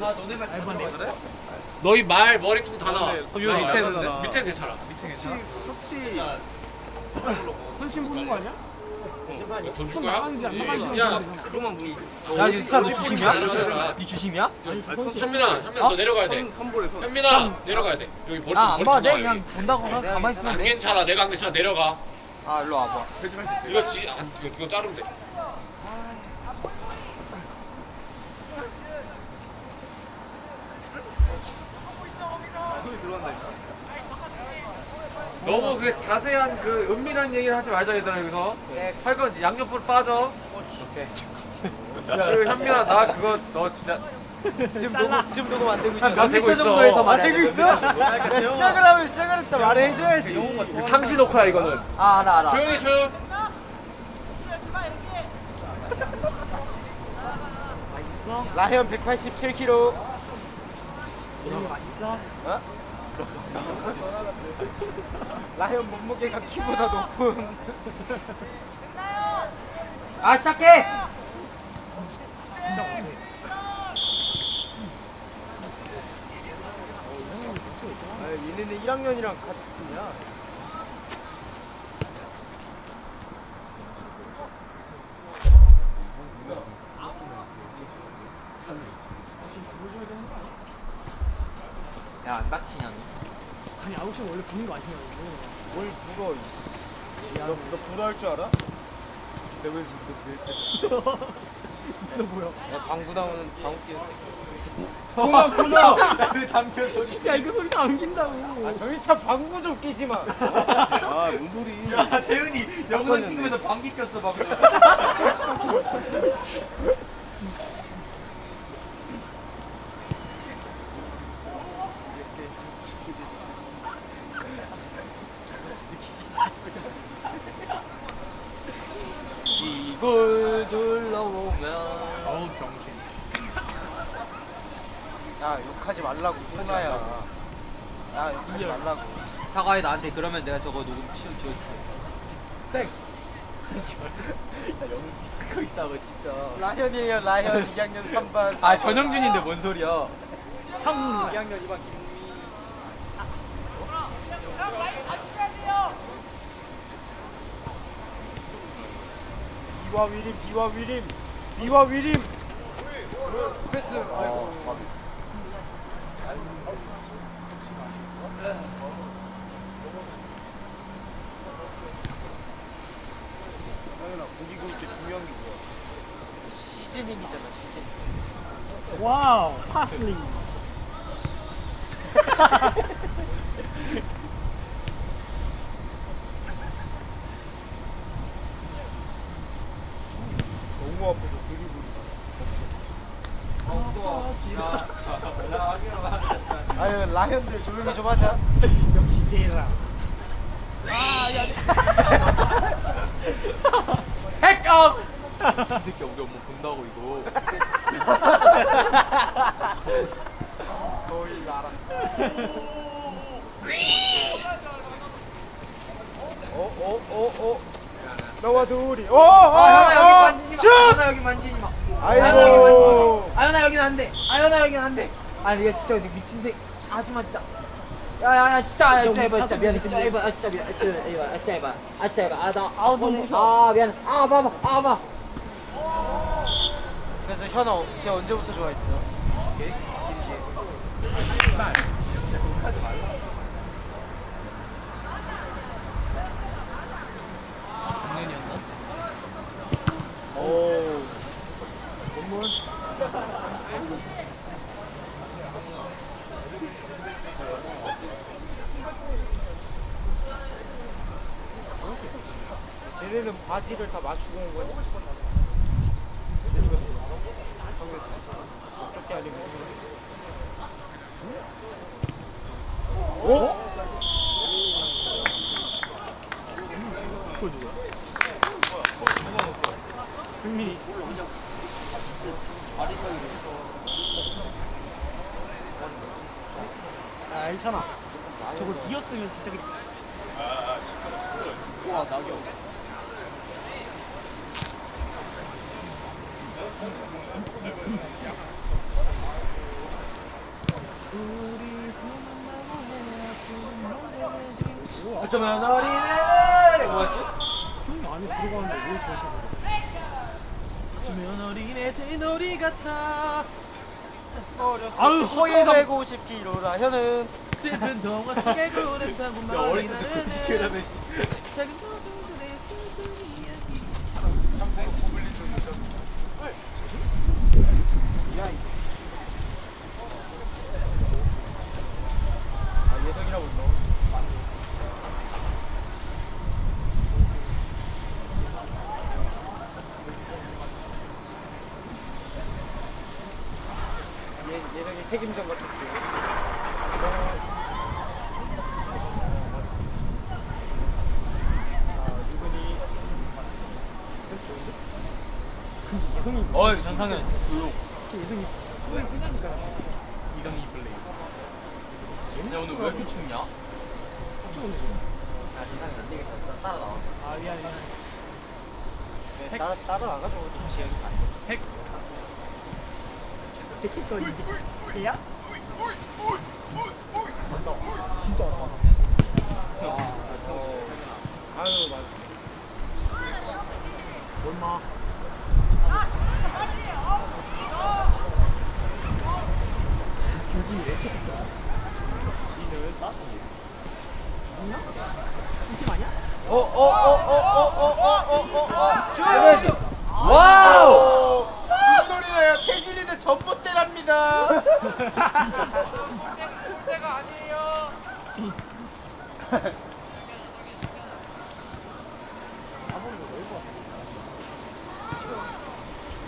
다 너네 말 알바네. 그래? 너희 말 머리통 다 나와. 여기 밑에 있는데? 밑에 괜찮아. 터치 손심 보는 거 아니야? 돈 줄 거야? 나가는지 안 나가는지 야, 그거만 보이. 야 진짜 너 주심이야? 내려가라. 네 주심이야? 현민아, 너 내려가야 돼. 선볼에서. 현민아, 내려가야 돼. 여기 머리통 나안 머리통 봐도 돼? 나와. 그냥 여기. 본다고 가만히 있으면 안 돼. 괜찮아. 내가 안 괜찮아. 내려가. 아 일로 와봐. 편집할 수 있어. 이거 자르면 돼. 손이 들어간다니까. 너무 그 자세한 그 은밀한 얘기를 하지 말자 얘들아 여기서 할 건 양옆으로 빠져. 오케이. 그 현민아 나 그거 너 진짜 지금 녹음 안 되고 있잖아. 나 되고 있어. 정도에서 말해. 되고 있어? 야, 시작을 하면 시작을 했다 말해줘야지. 상시 녹화야 이거는. 아 알아. 조용히 조용. 맛있어? 라현 187kg. 이런 거 맛있어? 어? 라현 몸무게가 키보다 높은. 아 시작해. 아, 얘네는 1학년이랑 같은 팀이야. 야안 다치냐 너? 아니 아웃시 원래 부는 거 아니야 이거. 뭘 불어, 이씨. 너 불어할 줄 알아? 내가 왜 있어 보여. 야, 방구 나오는 방구 끼. 그 담겨 소리. 야 이거 소리 다 안긴다고. 아, 저희 차 방구 좀 끼지 마. 아, 뭔 소리. 야 대훈이 영상 찍으면서 방귀 꼈어 방금. 시골 둘러보면. 어우 병신. 야, 욕하지 말라고, 토나야. 야, 욕하지 말라고. 사과해 나한테. 그러면 내가 저거 녹음 지워줄게. 땡. 야 영상 찍고 있다고 진짜. 라현이에요, 라현. 2학년 3반. 아 전영준인데 뭔 소리야? 상훈. 2학년 2반 김미. 비와 위림, 비와 위림, 비와 위림. 패스. 아이고. 상현아, 고기 구울 때 중요한 게 뭐야? 시즈닝이잖아, 시즈닝. 와우 파슬리. 너무 아파서 고기 구우니까. 아유, 라현들 조용히 좀 하자. 역시 제이라. 핵업. 이 새끼 우리 엄마 본다고 이거. 거의 나라. 너와 둘이. 아연아 여기 만지지 마. 아연아 여기 만지지 마. 아이고. 아연아 여기는 안 돼. 아연아 여기는 안 돼. 아니 얘 진짜 미친 새. 하지마 진짜. 야야야 진짜 진짜 해봐 진짜 미안해 진짜 해봐 진짜 미안 진짜 해봐 진짜 해봐 진짜 해봐 아나 아우, 너무 싫어. 아 미안 아 봐봐 그래서 현아, 걔 언제부터 좋아했어? 김지. 오. 쟤네는 바지를 다 맞추고 온 거냐? 어떻게 아니면? 어? 승민이. 아 알잖아. 저거 니었으면 진짜 그냥. 와, 낙엽. 어쩌면 어린애를 뭐였지? 승민이 안에 들어가는데 왜 저렇게 어쩌면 어린애 새놀이 같아 아유, 허예성. 150kg라 현은 슬픈 동화 속에 구른다고 말이 나는 작은 도둑들의 슬픈 이야기 예성이라고 있노. 예성이 책임전 같았어요. 유근이 예성이 어이 전상현 조용. 예성이 그걸 끝나니까 이강인 플레이. 야 오늘 왜 이렇게 춥냐? 쫓아오는 야 세상에 안 되겠어. 따라 나와. 아 미안해 따라와가지고 좀 시행이 안 돼. 백힐 거 이게 야? 진짜 아파 아유 맞아. 얼마 교진이 왜 이렇게 좋더라? 니는 아니야? 팀 아니야? 그래야지. 와우. 무슨 소리예요? 태진이는 전봇대랍니다.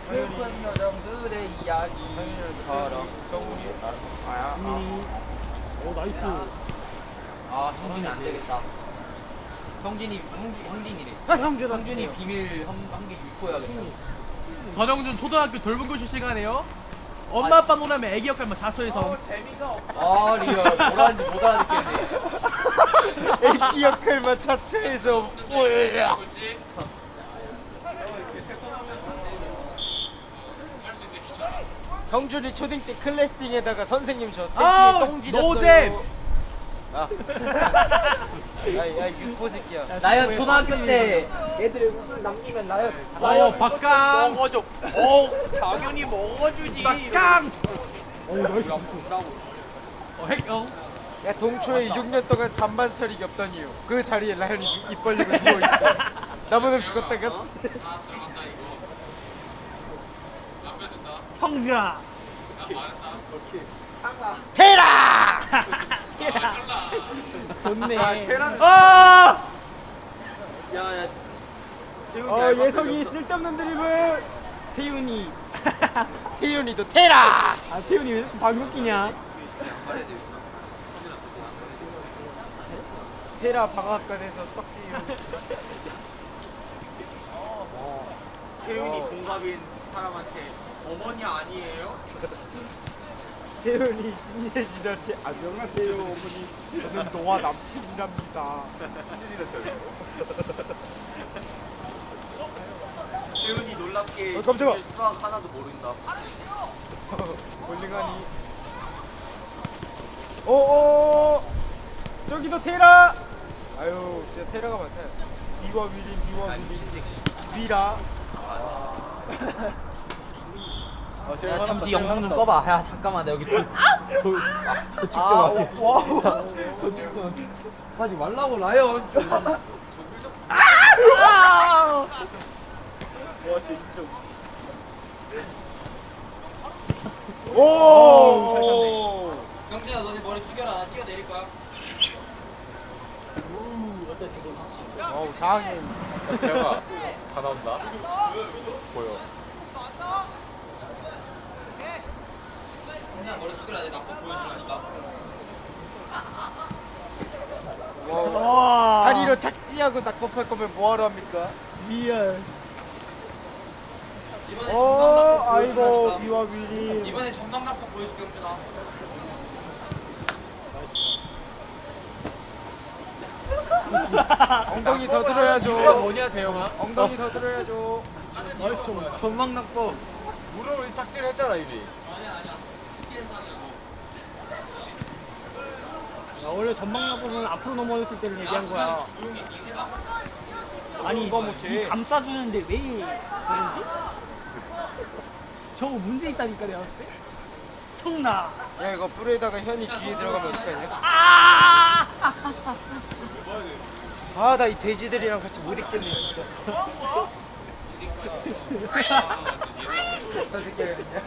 슬픈 여정들의 이야기. 저랑 정훈이 승민이 오 나이스 아 정진이 안 되겠다. 형진이 형진이래. 형준이 비밀 한개 입고야겠다. 전영준 초등학교 돌봄교실 시간에요 엄마 아빠 놀라면 애기 역할만 자처해서 아 리얼 뭐라는지 못 알아듣겠네. 애기 역할만 자처해서 뭐야? 그렇지? 할 수 있는데 귀찮아. 형준이 초딩 때 클래스팅에다가 선생님 저 아우, 땡지 똥 지렸어요. 노잼! 아. 야 육보 새끼야. 나연 초등학교 때 애들 웃음 남기면 나연 박강 먹어줘. 당연히 먹어주지. 박강 오 나이스 핵 야 동초에 6년 동안 잠반 처리기 없던 이유. 그 자리에 라현이 입 벌리고 누워 있어. 남은 음식 걷다 갔어. 아 들어간다 이거. 나 뺏은다. 형준아 나 말했다. 테라! 아 샬라. 좋네 테라는 아! 야야. 태훈이 예성이 쓸데없는 드리블. 태윤이 태윤이도 테라! 아 태윤이 왜 이렇게 방귀 끼냐 테라 방앗간에서 떡지윤. 태훈이 동갑인 사람한테 어머니 아니에요? 태윤이 신예진한테 안녕하세요 어머니. 저는 노아 남친이랍니다. 태훈이 놀랍게 깜짝아. 수학 하나도 모른다. 볼링하니. 오오 저기도 테라. 아유 진짜 테라가 많다. 비와 위린 비와 위린 위라. 야 잠시 영상 좀 꺼봐. 야 잠깐만 나 여기 저 죽게 아, 막혀. 와우. 저 죽게 막혀. 하지 말라고 라연 좀. 와 진짜. 오, 경진아 너네 머리 숙여라. 나 뛰어내릴 거야. 어우 장인. 재영아 다 나온다. 보여. 경진아 머리 숙여라. 내 나쁜 보여주라니까. 와 다리로 착지하고 낙법할 거면 뭐하러 합니까? 리얼 이번에 정답 아이고 보여주라니까. 비와 위린. 이번에 정답 낙법 보여줄게 경준아. 엉덩이 더 이거 들어야죠. 뭐냐 재영아? 엉덩이 더 들어야죠. 나이스 전망 낙법 물을 우리 착지를 했잖아 이미. 아니야. 찌른 상이야. 원래 전방락 보면 앞으로 넘어졌을 때를 얘기한 거야. 조용히 니 해봐. 아니 그거 못해. 이 감싸주는데 왜 저러지? 저거 문제 있다니까 내가 봤을 때. 성나. 야 이거 불에다가 현이 뒤에 들어가면 어떡하냐? 아! 아 나 이 돼지들이랑 같이 못 있겠네 진짜. 저 새끼가 그냥.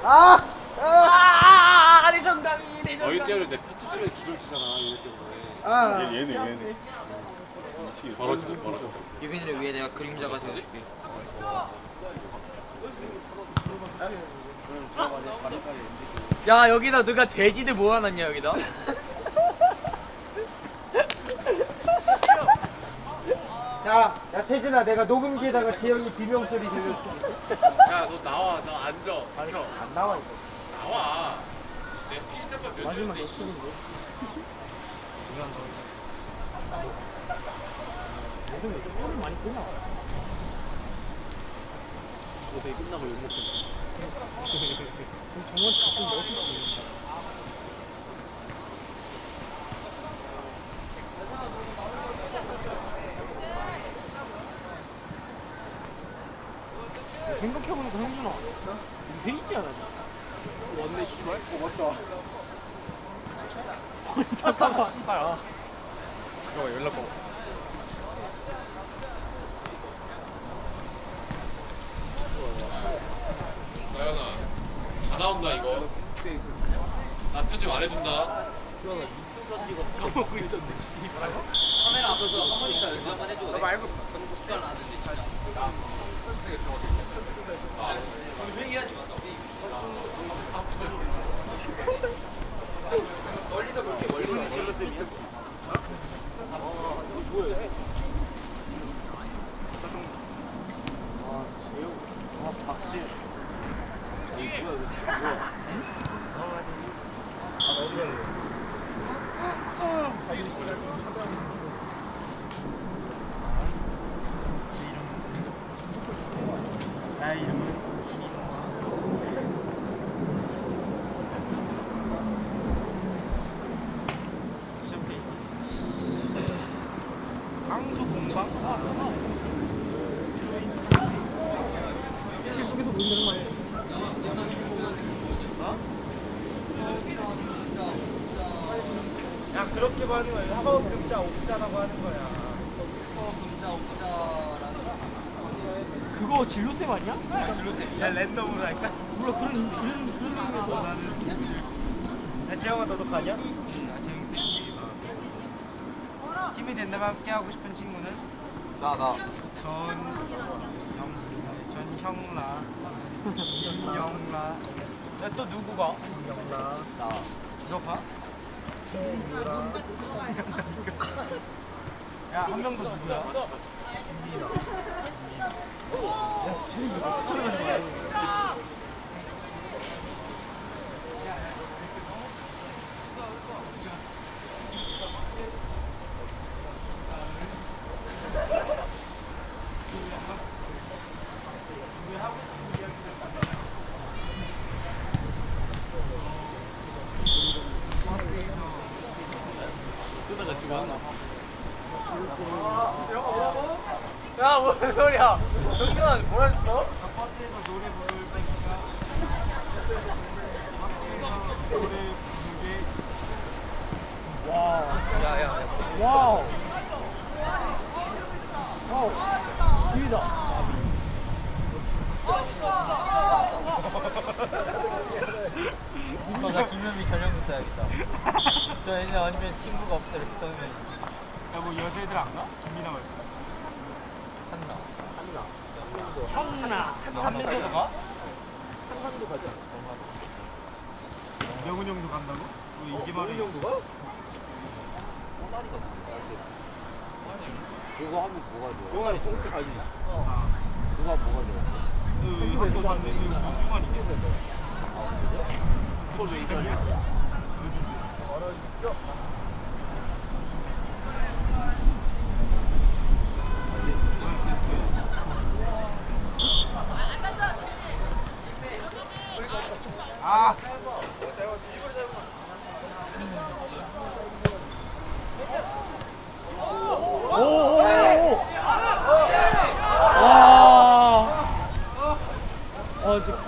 아! 아! 내 정강이 내 너희 정강이. 때문에 내 편집 시간에 기술 치잖아 얘네 때문에. 아! 얘네. 벌어지네. 유빈이를 위해 내가 그림자가 되어줄게. 야 여기다 누가 돼지들 모아놨냐 여기다? 자, 야 태진아 내가 녹음기에다가 지영이 비명 소리 들려줄게. 야 너 나와. 너 앉아. 비켜. 안 나와 있어. 나와. 내 피자밥 몇 마지막 년인데. 씨. 역습인데. 요즘 왜 골이 많이 끝나? 어제 끝나고 욕 먹고. 정말 가슴 넣을 수 있어. 생각해보니까 형준아 왜 있지 않아? 원내 씨발. 아니 잠깐만 잠깐만 연락 봐. 나연아, 다 나온다 이거. 나 편집 안 해준다. 까먹고 있었네. 카메라 앞에서 하모니카 연주 한번 해주고. 너 말고 국가 나는데 진짜. 왜 얘기하지 마. 멀리서 볼게 멀리서. 젤러쌤이야? 나의 이름은 강수 공방? 속에서 보이는 말이야. 야 그렇게 하는 거야. 하버 금자 옥자라고 하는 거야. 그거 진로쌤 아니야? 야 랜덤으로 할까? 몰라 그런 의미에서. 원하는 친구들. 야 지영아 너도 가냐? 응. 아 재밌대. 팀이 된다면 함께 하고 싶은 친구는 나. 전형라. 영라. 야또 누구 가? 영라. 너 가? 야 한 명 더 누구야? 쓰다가 지금 하나. 야 무슨 소리야? 정준아 뭐라 했어? 버스에서 노래 부를 때가 버스에서 노래 부르게 야야. 와우. 와우. 기회다. 나 김현미 전용기 써야겠다. 저 얘네 아니면 친구가 없어 이렇게 써면 야뭐 여자애들 안 가? 김민아 말고 한다. 형나. 한민서도 가? 명훈 형도 간다고? 이지만이 형도 가? 그거 하면 뭐가 좋아? 영환이 쫑쫑 가지. 아. 그거 하면 뭐가 좋아? 학교 갔는데 이거 그걸 왜 이러냐? 아.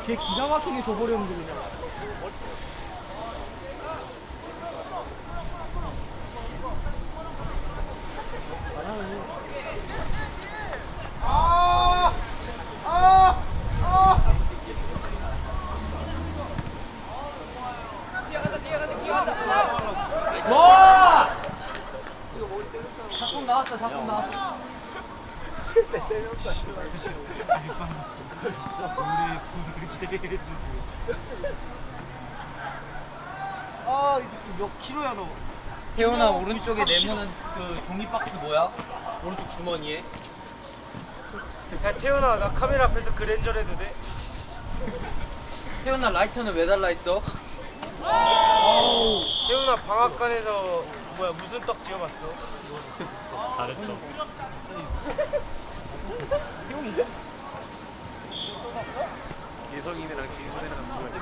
걔 기가 막히게 줘버렸는데 그냥. 와! 작품 나왔어, 작품 나왔어. 아, 이 새끼 몇 킬로야 너? 태훈아 오른쪽에 네모난 그 종이 박스 뭐야? 오른쪽 주머니에. 야 태훈아, 나 카메라 앞에서 그랜저 해도 돼? 태훈아 라이터는 왜 달라 있어? 태훈아 방앗간에서 뭐야 무슨 떡 지어봤어? 예성이네랑 진순이랑 누구야?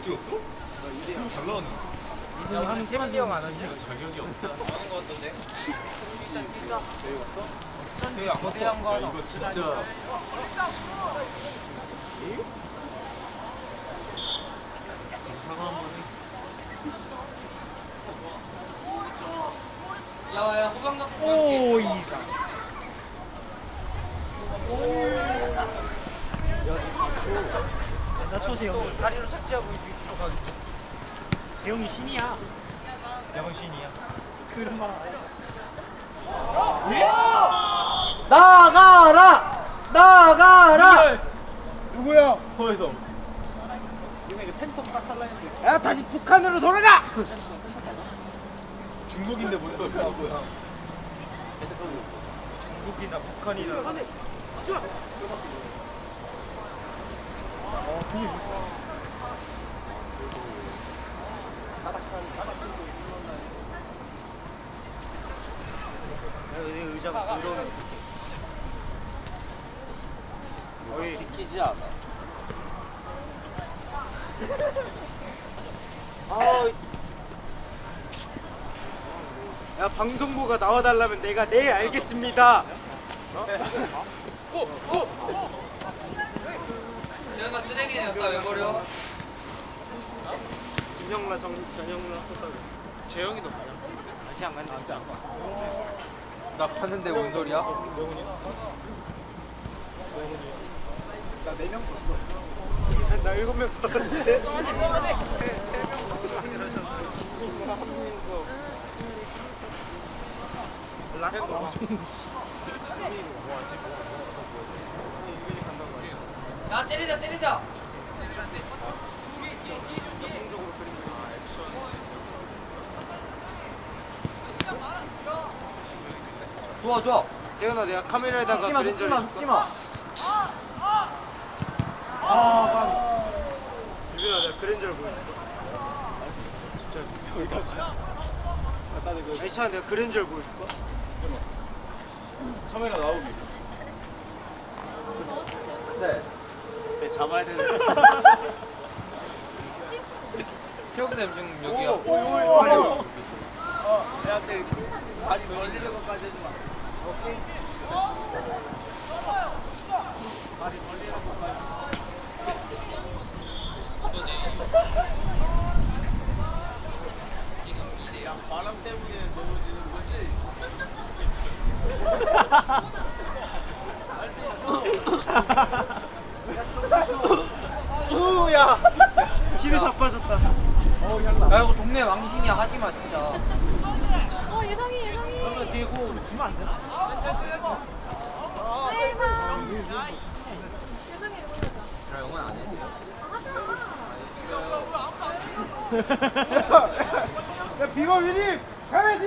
찍었어? 잘 나왔네. 하는 테만 형 안 하지? 자격이 없다. 하는 거 같던데? 거대한 거 하나. 이거 진짜. 야야 후방각 오 이상. 나쳐 재영. 다리로 착지하고 밑으로 가기. 재영이 신이야. 양신이야. 그런 말. 나가라! 나가라! 누구야? 거기서. 야 다시 북한으로 돌아가! 중국인데 뭔 소리야? 중국이나 북한이나. 내 의자가 더러우면 어이 믿기지 않아. 야 방송부가 나와달라면 내가 네 알겠습니다. 태훈아 쓰레기네 갖다 왜 버려? 김영라 전영라 썼다고. 재영이도 뭐야? 다시 안 간다. 나 봤는데 뭔 소리야? 나 4명 썼어. 나 7명 썼는데. 3명. 야 때리자 때리자. 좋아 좋아. 태연아 내가 카메라에다가 죽지마 그랜저를 죽지마 죽지마. 유빈아 내가 그랜저를 보여줄까? 진짜 여기다가 갖다 대고 아니 차 내가 그랜저를 보여줄까? 카메라 나오기. 네. 잡아야 되는데 피오그램 지금 여기야. 내한테 다리 벌리는 것까지 해주마. 오케이? 다리 벌리는 것까지. 야, 바람 때문에 넘어지는 거지? 우야! 길이 다 빠졌다. 야 이거 동네 망신이야 하지마 진짜. 예성이. 그러면 뒤에 고 주면 안 되나? 예성이 보여줘. 야 영원 안 해. 야 비버 위림 가야지.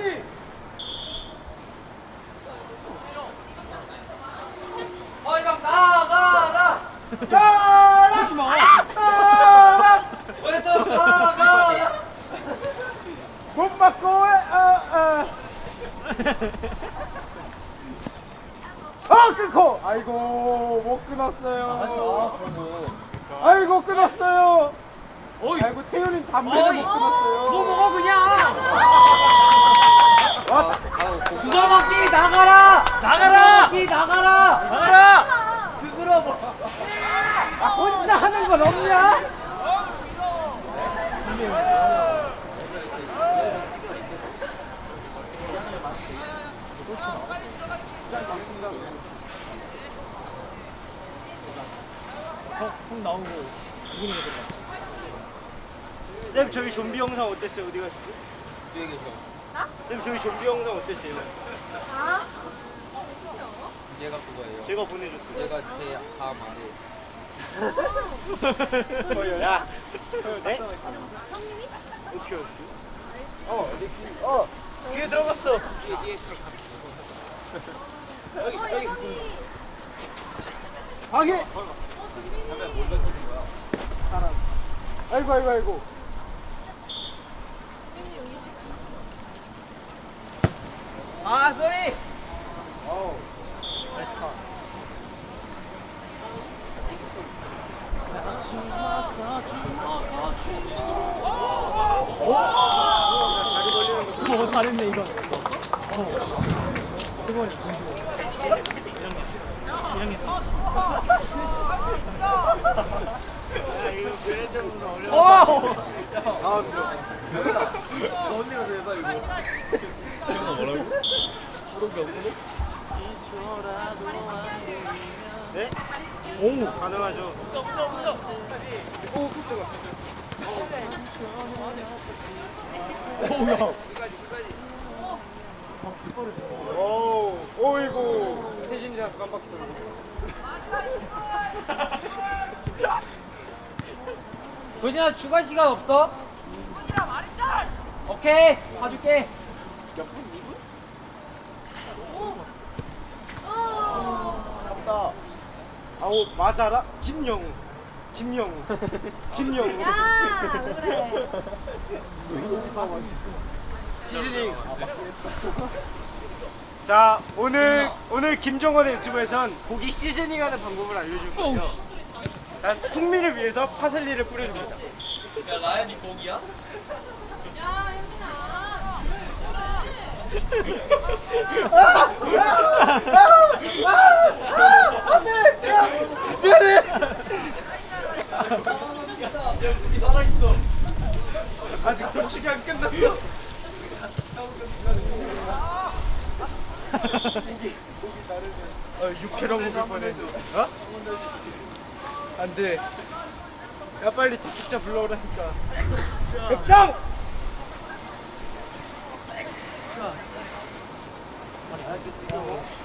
이상 나가라. 가라. 하지 마. 가라. 어디서 나가라. 못 맞고 끊고. 아이고 못 끊었어요. 아이고 끊었어요. 어이. 아이고 태현이 담배를 못 끊었어요. 그거 먹어 그냥. 와, 주워 먹기 나가라. 나가라. 먹기 나가라. 나가라. 스스로 뭐. 혼자 하는 건 없냐? 형 나오고 이기는 거 쌤 저희 좀비 영상 어땠어요? 어디 가시죠? 뒤에 계셔. 쌤 저희 좀비 영상 어땠어요? 얘가 그거예요. 제가 보내줬어요. 얘가 제 다음 아래. 서유야. 네? 어떻게 알았어요? 귀에 들어갔어. 뒤에 방해. 카메라 몰래 켜는 거야. 아이고 아이고 아이고. 아 쏘리. 어우. 다리 벌리는 거. 잘했네 이거. 언니가 대봐 이거. 네? 오. 가능하죠. 오, 깜짝아. 오야. 오, 오이고. 태진이랑 깜빡이 돌고. 도진아 추가 시간 없어? 오케이 봐줄게. 맞다. 아우, 맞아라. 김영우. 김영우. 김영우. 야 그래. 시즈닝. 자, 오늘 김종원의 유튜브에선 고기 시즈닝하는 방법을 알려줄 거예요. 난 풍미를 위해서 파슬리를 뿌려줍니다. 야 라연이 고기야? 야 현민아. 아직 도축이 안 끝났어. 육회랑 먹을 뻔했는데. 어? 안 돼. 야, 빨리 도축자 불러오라니까. 백장!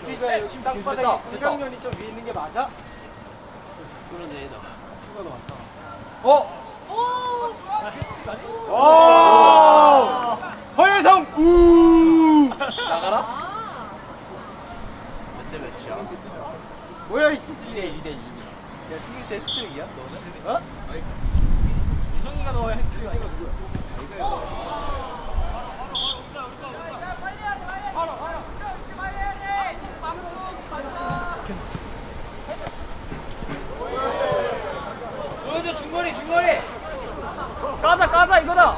우리가 여기 땅바닥에 1학년이 좀 위에 있는 게 맞아? 어? 오! 허예성 우! 나가라? 뭐야 이 시즌? 2대 2. 야 승규 씨 헤트트릭이야? 너는? 어? 유성이가 넣어야 헤트트릭 아니야? 보여줘 중거리. 까자 이거다.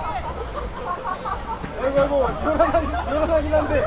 아이고 요란하긴 한데